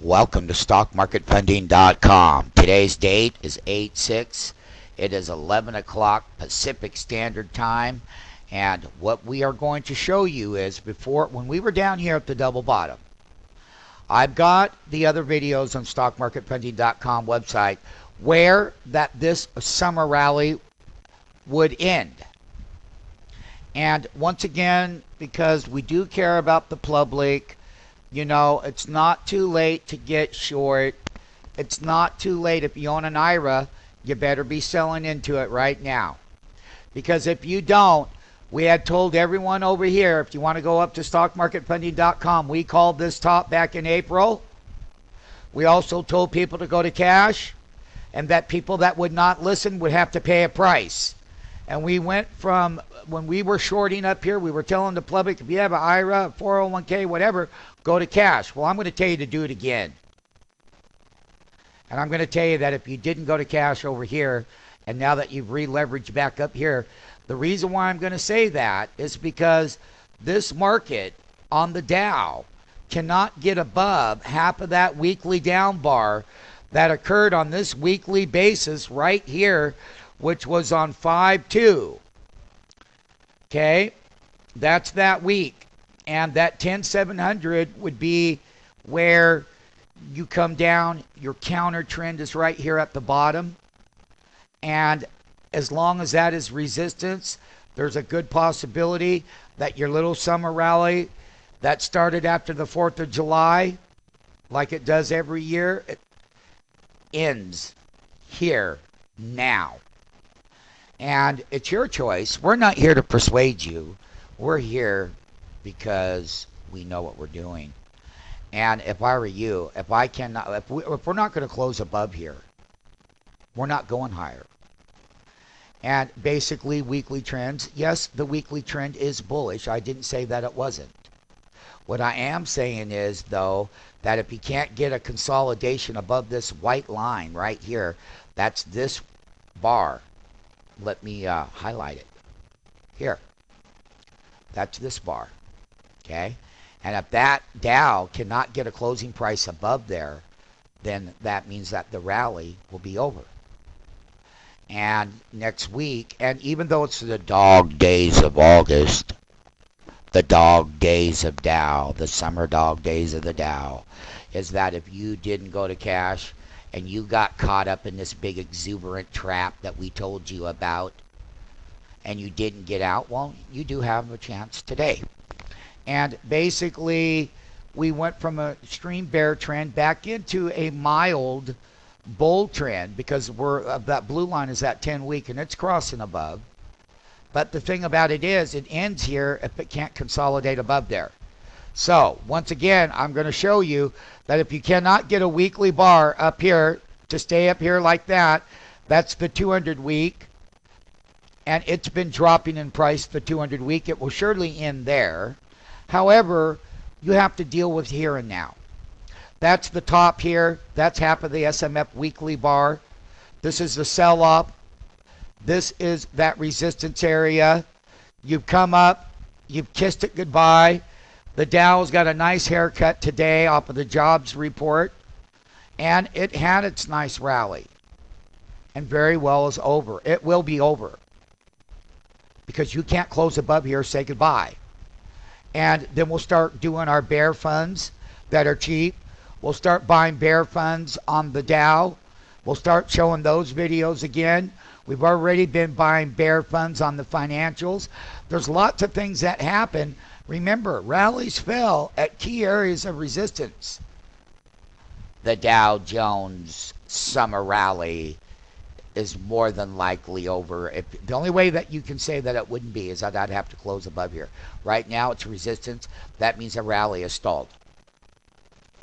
Welcome to StockMarketFunding.com. Today's date is 8/6. It is 11 o'clock Pacific Standard Time. And what we are going to show you is when we were down here at the double bottom, I've got the other videos on StockMarketFunding.com website where this summer rally would end. And once again, because we do care about the public, it's not too late to get short. It's not too late. If you own an IRA, you better be selling into it right now. Because if you don't, we had told everyone over here, if you want to go up to StockMarketFunding.com, we called this top back in April. We also told people to go to cash, and that people that would not listen would have to pay a price. And we went from, when we were shorting up here, we were telling the public, if you have an IRA, 401k, whatever, go to cash. Well, I'm going to tell you to do it again. And I'm going to tell you that if you didn't go to cash over here, and now that you've re-leveraged back up here, the reason why I'm going to say that is because this market on the Dow cannot get above half of that weekly down bar that occurred on this weekly basis right here, which was on 5/2. Okay, that's that week. And that 10,700 would be where you come down. Your counter trend is right here at the bottom. And as long as that is resistance, there's a good possibility that your little summer rally that started after the 4th of July, like it does every year, it ends here now. And it's your choice. We're not here to persuade you. We're here because we know what we're doing. And if I were you, if we're not going to close above here, we're not going higher. And basically weekly trends, yes, the weekly trend is bullish. I didn't say that it wasn't. What I am saying is, though, that if you can't get a consolidation above this white line right here, that's this bar. Let me highlight it here. That's this bar. Okay? And if that Dow cannot get a closing price above there, then that means that the rally will be over. And next week, and even though it's the dog days of August, the dog days of Dow, the summer dog days of the Dow, is that if you didn't go to cash and you got caught up in this big exuberant trap that we told you about and you didn't get out, well, you do have a chance today. And basically, we went from a extreme bear trend back into a mild bull trend because that blue line is at 10-week and it's crossing above. But the thing about it is, it ends here if it can't consolidate above there. So, once again, I'm going to show you that if you cannot get a weekly bar up here to stay up here like that, that's the 200-week. And it's been dropping in price, the 200-week. It will surely end there. However, you have to deal with here and now. That's the top here. That's half of the SMF weekly bar. This is the sell-off. This is that resistance area. You've come up. You've kissed it goodbye. The Dow's got a nice haircut today off of the jobs report. And it had its nice rally. And very well is over. It will be over. Because you can't close above here, say goodbye. And then we'll start doing our bear funds that are cheap. We'll start buying bear funds on the Dow. We'll start showing those videos again. We've already been buying bear funds on the financials. There's lots of things that happen. Remember, rallies fell at key areas of resistance. The Dow Jones summer rally is more than likely over. The only way that you can say that it wouldn't be is that I'd have to close above here. Right now it's resistance. That means a rally is stalled.